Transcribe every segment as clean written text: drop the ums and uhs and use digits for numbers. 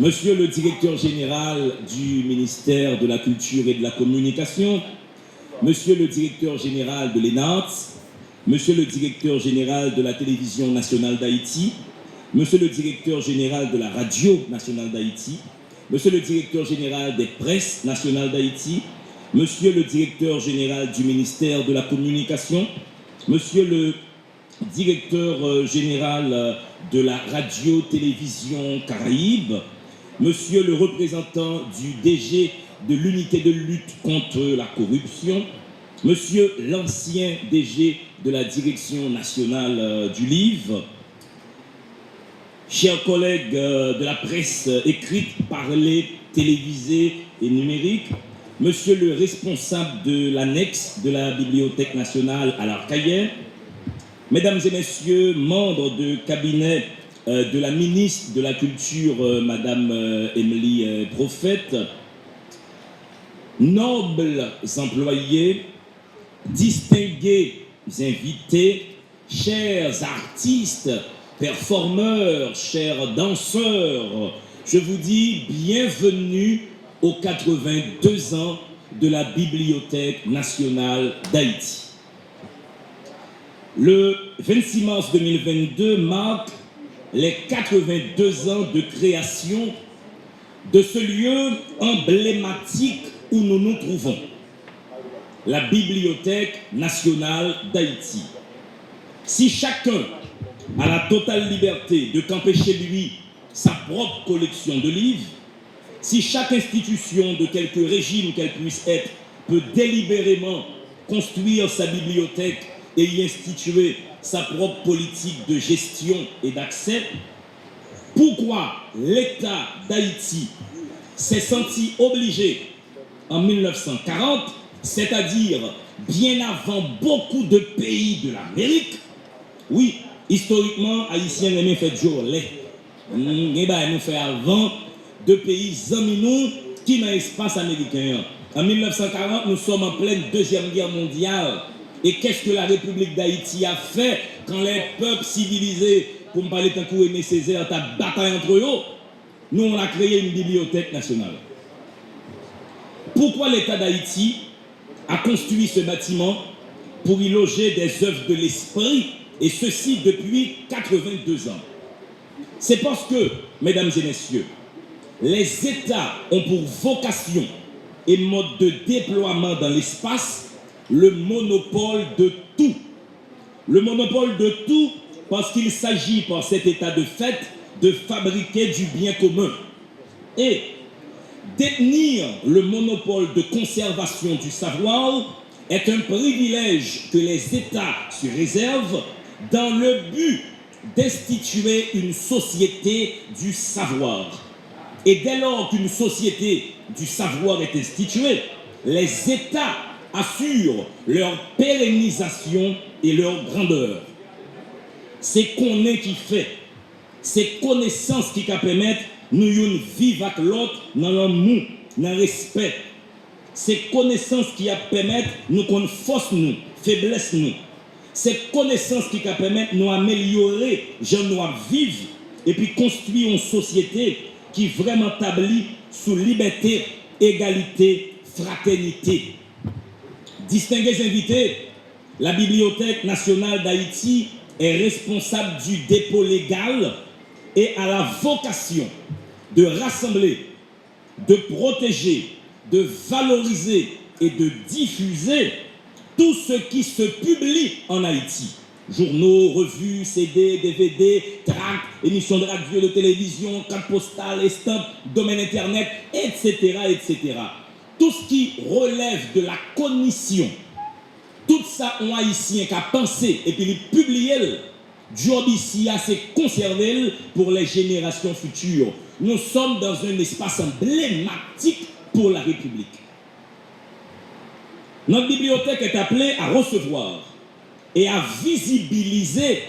Monsieur le directeur général du ministère de la Culture et de la Communication, Monsieur le directeur général de l'ENARTS, Monsieur le directeur général de la Télévision nationale d'Haïti, Monsieur le directeur général de la Radio nationale d'Haïti, Monsieur le directeur général des presses nationales d'Haïti, Monsieur le directeur général du ministère de la Communication, Monsieur le directeur général de la Radio-Télévision Caraïbe, Monsieur le représentant du DG de l'unité de lutte contre la corruption, Monsieur l'ancien DG de la Direction nationale du livre, chers collègues de la presse écrite, parlée, télévisée et numérique, Monsieur le responsable de l'annexe de la Bibliothèque nationale à l'Arcaïen, Mesdames et Messieurs, membres de cabinet de la ministre de la Culture, Madame Émilie Prophète, nobles employés, distingués invités, chers artistes, performeurs, chers danseurs, je vous dis bienvenue aux 82 ans de la Bibliothèque nationale d'Haïti. Le 26 mars 2022 marque les 82 ans de création de ce lieu emblématique où nous nous trouvons, la Bibliothèque nationale d'Haïti. Si chacun a la totale liberté de camper chez lui sa propre collection de livres, si chaque institution de quelque régime qu'elle puisse être peut délibérément construire sa bibliothèque et y instituer sa propre politique de gestion et d'accès, pourquoi l'État d'Haïti s'est senti obligé en 1940, c'est-à-dire bien avant beaucoup de pays de l'Amérique, oui, historiquement, Haïtiens aiment faire jour, nous fait avant de pays amis qui dans l'espace américain. En 1940, nous sommes en pleine Deuxième Guerre mondiale. Et qu'est-ce que la République d'Haïti a fait quand les peuples civilisés, pour me parler d'un coup Aimé Césaire, ta bataille entre eux? Nous, on a créé une bibliothèque nationale. Pourquoi l'État d'Haïti a construit ce bâtiment pour y loger des œuvres de l'esprit, et ceci depuis 82 ans? C'est parce que, mesdames et messieurs, les États ont pour vocation et mode de déploiement dans l'espace le monopole de tout. Le monopole de tout parce qu'il s'agit par cet état de fait de fabriquer du bien commun. Et détenir le monopole de conservation du savoir est un privilège que les États se réservent dans le but d'instituer une société du savoir. Et dès lors qu'une société du savoir est instituée, les États assurent leur pérennisation et leur grandeur. C'est qu'on est qui fait, c'est connaissance qui permettre nous de vivre avec l'autre dans l'amour, dans le respect. C'est connaissance qui permettre nous qu'on force nous, faiblesse nous. C'est connaissance qui permettre nous améliorer, gens nous vivre et puis construire une société qui vraiment établit sous liberté, égalité, fraternité. Distingués invités, la Bibliothèque nationale d'Haïti est responsable du dépôt légal et a la vocation de rassembler, de protéger, de valoriser et de diffuser tout ce qui se publie en Haïti. Journaux, revues, CD, DVD, tracts, émissions de radio, de télévision, cartes postales, estampes, domaine internet, etc., etc. Tout ce qui relève de la cognition, tout ça, on haïtien qui a pensé et puis il publié, job ici, c'est conservé pour les générations futures. Nous sommes dans un espace emblématique pour la République. Notre bibliothèque est appelée à recevoir et à visibiliser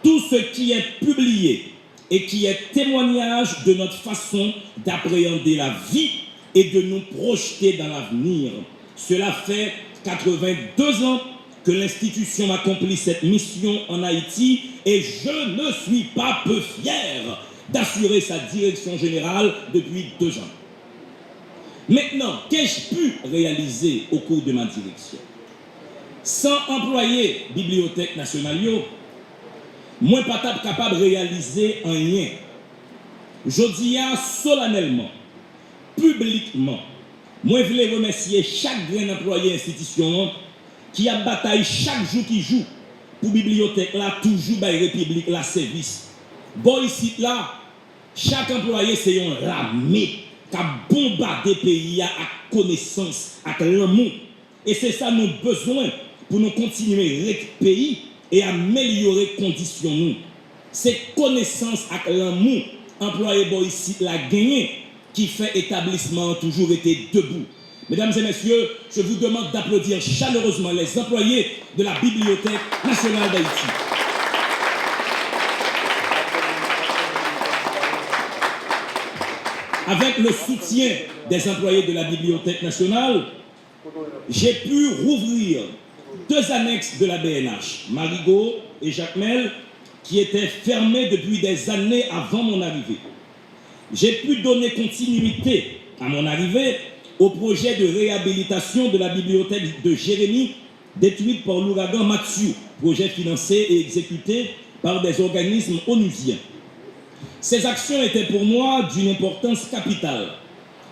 tout ce qui est publié et qui est témoignage de notre façon d'appréhender la vie et de nous projeter dans l'avenir. Cela fait 82 ans que l'institution accomplit cette mission en Haïti et je ne suis pas peu fier d'assurer sa direction générale depuis 2 ans. Maintenant, qu'ai-je pu réaliser au cours de ma direction? Sans employer Bibliothèque nationale, moi pas capable de réaliser rien. Je dis solennellement, publiquement, moi je voulais remercier chaque grand employé institution qui a bataille chaque jour qui joue pour bibliothèque là, toujours by République la service. Bon ici là, chaque employé c'est un armée qui a bombardé le pays à connaissance, à l'amour. Et c'est ça nos besoins pour nous continuer à le pays et améliorer les conditions nous. C'est connaissance à l'amour, employé bon ici la gagné qui fait établissement toujours été debout. Mesdames et messieurs, je vous demande d'applaudir chaleureusement les employés de la Bibliothèque nationale d'Haïti. Avec le soutien des employés de la Bibliothèque nationale, j'ai pu rouvrir 2 annexes de la BNH, Marigot et Jacmel, qui étaient fermées depuis des années avant mon arrivée. J'ai pu donner continuité à mon arrivée au projet de réhabilitation de la bibliothèque de Jérémie, détruite par l'ouragan Mathieu, projet financé et exécuté par des organismes onusiens. Ces actions étaient pour moi d'une importance capitale,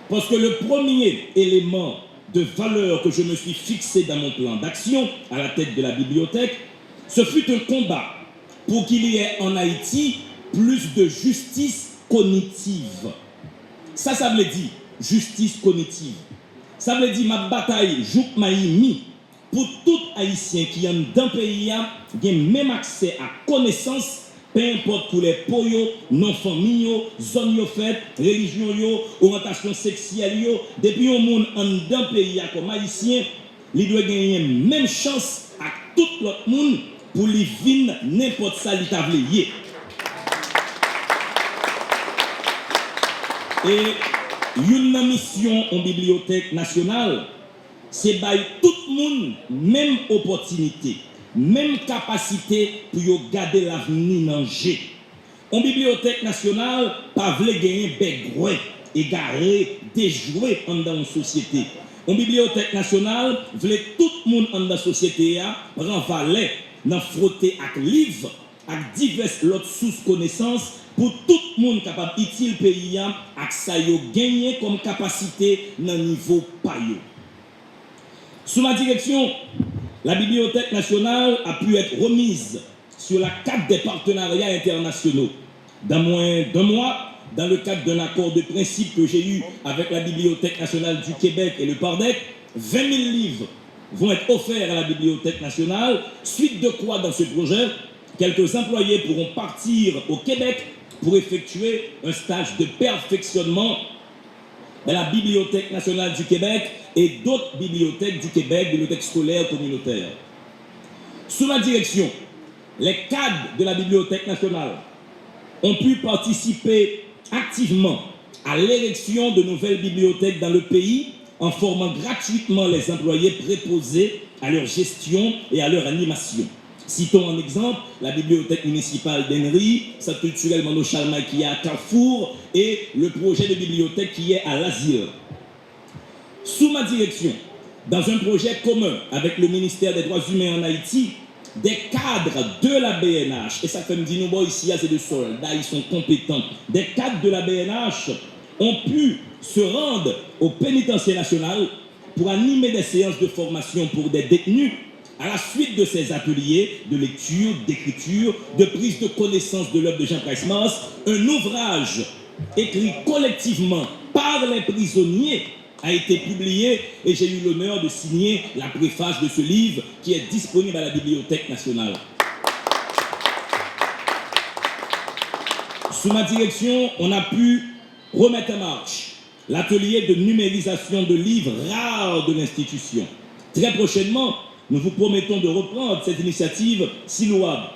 parce que le premier élément de valeur que je me suis fixé dans mon plan d'action à la tête de la bibliothèque, ce fut un combat pour qu'il y ait en Haïti plus de justice cognitive. Ça veut dire justice cognitive. Ça veut dire ma bataille, jouk maïmi, pour tout Haïtien qui est dans le pays, a même accès à connaissance, peu importe pour les poyo, non-famille, zone yo fait, religion yo, orientation sexuelle yo, depuis un monde en dans le pays comme Haïtien, il doit gagner même chance à tout l'autre monde pour lui vivre n'importe ça li t'a vle. Et une mission en bibliothèque nationale, c'est bailler tout le monde même opportunité, même capacité pour garder l'avenir dans le jeu. En bibliothèque nationale, pas vle gagner bégoué, égaré, déjoué dans une société. En bibliothèque nationale, vle tout le monde dans la société prend valet, dans frotter avec livres, avec diverses autres sources connaissances pour tout le monde capable d'utiliser le pays avec ça yo gagner comme capacité dans le niveau payo. Sous ma direction, la Bibliothèque nationale a pu être remise sur la carte des partenariats internationaux. Dans moins d'1 mois, dans le cadre d'un accord de principe que j'ai eu avec la Bibliothèque nationale du Québec et le PARDEC, 20 000 livres vont être offerts à la Bibliothèque nationale, suite de quoi dans ce projet, quelques employés pourront partir au Québec pour effectuer un stage de perfectionnement dans la Bibliothèque nationale du Québec et d'autres bibliothèques du Québec, bibliothèques scolaires communautaires. Sous ma direction, les cadres de la Bibliothèque nationale ont pu participer activement à l'érection de nouvelles bibliothèques dans le pays en formant gratuitement les employés préposés à leur gestion et à leur animation. Citons en exemple la bibliothèque municipale d'Henry, centre culturel Mano Chalma qui est à Carrefour et le projet de bibliothèque qui est à l'Asile. Sous ma direction, dans un projet commun avec le ministère des Droits humains en Haïti, des cadres de la BNH, et ça fait me dire, nous ici, c'est des soldats, ils sont compétents, des cadres de la BNH ont pu se rendre au pénitencier national pour animer des séances de formation pour des détenus à la suite de ces ateliers de lecture, d'écriture, de prise de connaissance de l'œuvre de Jean Price-Mars, un ouvrage écrit collectivement par les prisonniers a été publié et j'ai eu l'honneur de signer la préface de ce livre qui est disponible à la Bibliothèque nationale. Sous ma direction, on a pu remettre en marche l'atelier de numérisation de livres rares de l'institution. Très prochainement, nous vous promettons de reprendre cette initiative si louable.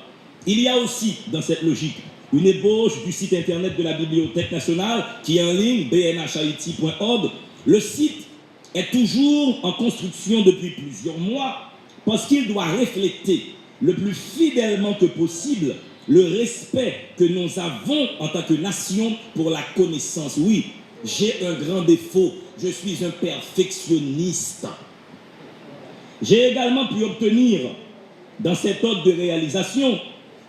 Il y a aussi, dans cette logique, une ébauche du site internet de la Bibliothèque nationale qui est en ligne, bnhaiti.org. Le site est toujours en construction depuis plusieurs mois parce qu'il doit refléter le plus fidèlement que possible le respect que nous avons en tant que nation pour la connaissance. Oui, j'ai un grand défaut, je suis un perfectionniste. J'ai également pu obtenir, dans cet ordre de réalisation,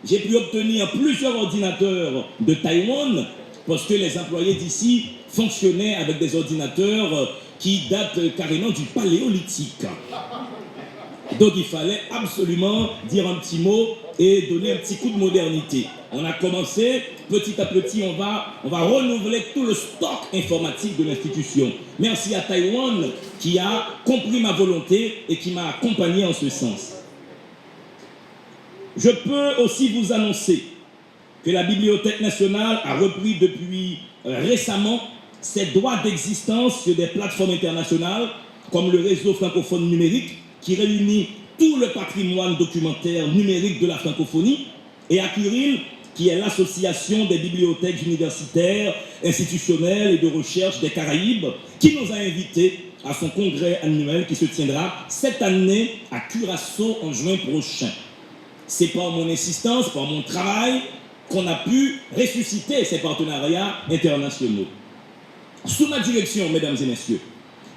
j'ai pu obtenir plusieurs ordinateurs de Taïwan parce que les employés d'ici fonctionnaient avec des ordinateurs qui datent carrément du paléolithique. Donc il fallait absolument dire un petit mot et donner un petit coup de modernité. On a commencé, petit à petit, on va renouveler tout le stock informatique de l'institution. Merci à Taïwan qui a compris ma volonté et qui m'a accompagné en ce sens. Je peux aussi vous annoncer que la Bibliothèque nationale a repris depuis récemment ses droits d'existence sur des plateformes internationales comme le réseau francophone numérique qui réunit tout le patrimoine documentaire numérique de la francophonie, et ACURIL, qui est l'association des bibliothèques universitaires, institutionnelles et de recherche des Caraïbes, qui nous a invités à son congrès annuel qui se tiendra cette année à Curaçao en juin prochain. C'est par mon insistance, par mon travail, qu'on a pu ressusciter ces partenariats internationaux. Sous ma direction, mesdames et messieurs,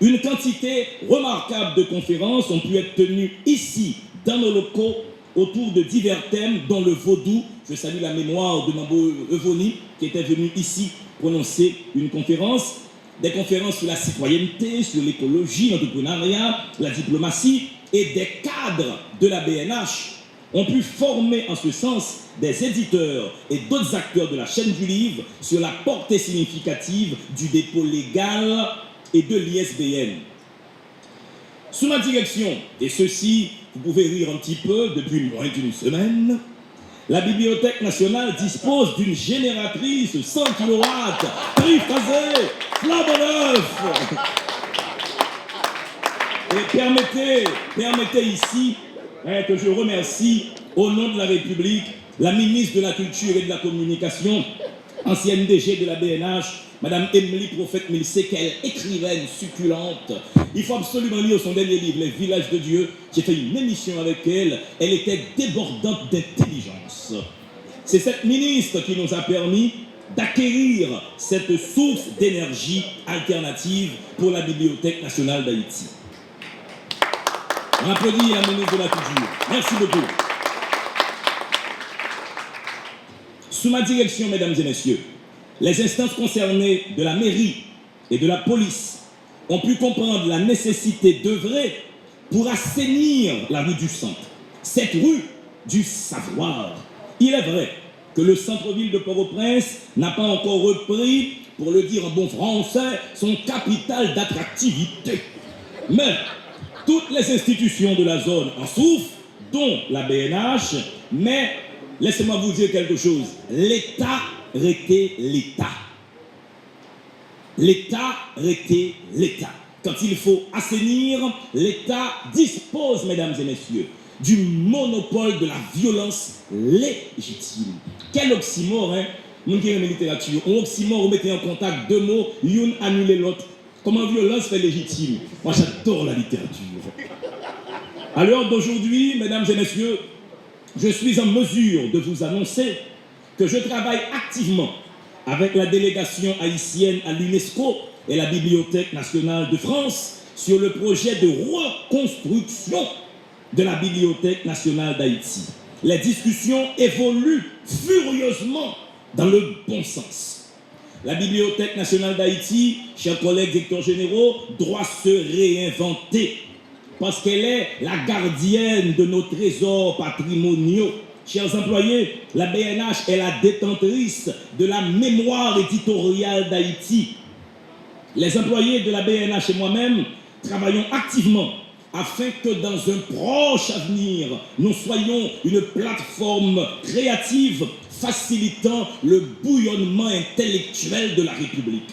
une quantité remarquable de conférences ont pu être tenues ici, dans nos locaux, autour de divers thèmes, dont le vaudou. Je salue la mémoire de Mambo Evoni, qui était venu ici prononcer une conférence. Des conférences sur la citoyenneté, sur l'écologie, l'entrepreneuriat, la diplomatie, et des cadres de la BNH ont pu former en ce sens des éditeurs et d'autres acteurs de la chaîne du livre sur la portée significative du dépôt légal et de l'ISBN. Sous ma direction, et ceci, vous pouvez rire un petit peu, depuis moins d'une semaine, la Bibliothèque nationale dispose d'une génératrice 100 kW, triphasée, flambant neuf. Et permettez ici que je remercie, au nom de la République, la ministre de la Culture et de la Communication, ancienne DG de la BNH, Madame Emily Prophète-Milsé, quelle écrivaine succulente. Il faut absolument lire son dernier livre, Les Villages de Dieu. J'ai fait une émission avec elle. Elle était débordante d'intelligence. C'est cette ministre qui nous a permis d'acquérir cette source d'énergie alternative pour la Bibliothèque nationale d'Haïti. On applaudit la ministre de la Culture. Merci beaucoup. Sous ma direction, mesdames et messieurs, les instances concernées de la mairie et de la police ont pu comprendre la nécessité d'œuvrer pour assainir la rue du Centre, cette rue du savoir. Il est vrai que le centre-ville de Port-au-Prince n'a pas encore repris, pour le dire en bon français, son capital d'attractivité. Mais toutes les institutions de la zone en souffrent, dont la BNH, mais laissez-moi vous dire quelque chose, l'État rétait l'État. L'État rétait l'État. Quand il faut assainir, l'État dispose, mesdames et messieurs, du monopole de la violence légitime. Quel oxymore, hein? Nous qui aimons la littérature, un oxymore, vous mettez en contact deux mots, l'une annule l'autre. Comment violence fait légitime? Moi, j'adore la littérature. À l'heure d'aujourd'hui, mesdames et messieurs, je suis en mesure de vous annoncer que je travaille activement avec la délégation haïtienne à l'UNESCO et la Bibliothèque nationale de France sur le projet de reconstruction de la Bibliothèque nationale d'Haïti. Les discussions évoluent furieusement dans le bon sens. La Bibliothèque nationale d'Haïti, chers collègues directeurs généraux, doit se réinventer parce qu'elle est la gardienne de nos trésors patrimoniaux. Chers employés, la BNH est la détentrice de la mémoire éditoriale d'Haïti. Les employés de la BNH et moi-même travaillons activement afin que dans un proche avenir, nous soyons une plateforme créative facilitant le bouillonnement intellectuel de la République.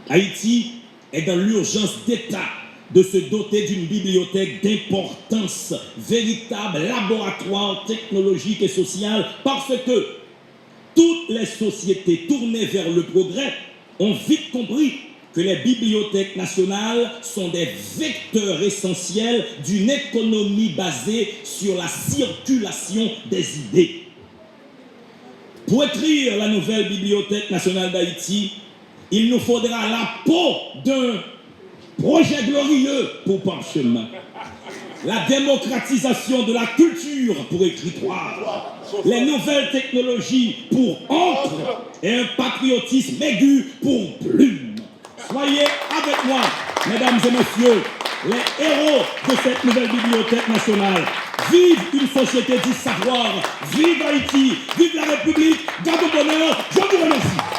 Haïti est dans l'urgence d'État de se doter d'une bibliothèque d'importance, véritable laboratoire technologique et social, parce que toutes les sociétés tournées vers le progrès ont vite compris que les bibliothèques nationales sont des vecteurs essentiels d'une économie basée sur la circulation des idées. Pour écrire la nouvelle Bibliothèque nationale d'Haïti, il nous faudra la peau d'un projet glorieux pour parchemin. La démocratisation de la culture pour écritoire, les nouvelles technologies pour encre et un patriotisme aigu pour plume. Soyez avec moi, mesdames et messieurs, les héros de cette nouvelle bibliothèque nationale. Vive une société du savoir, vive Haïti, vive la République, garde au bonheur, je vous remercie.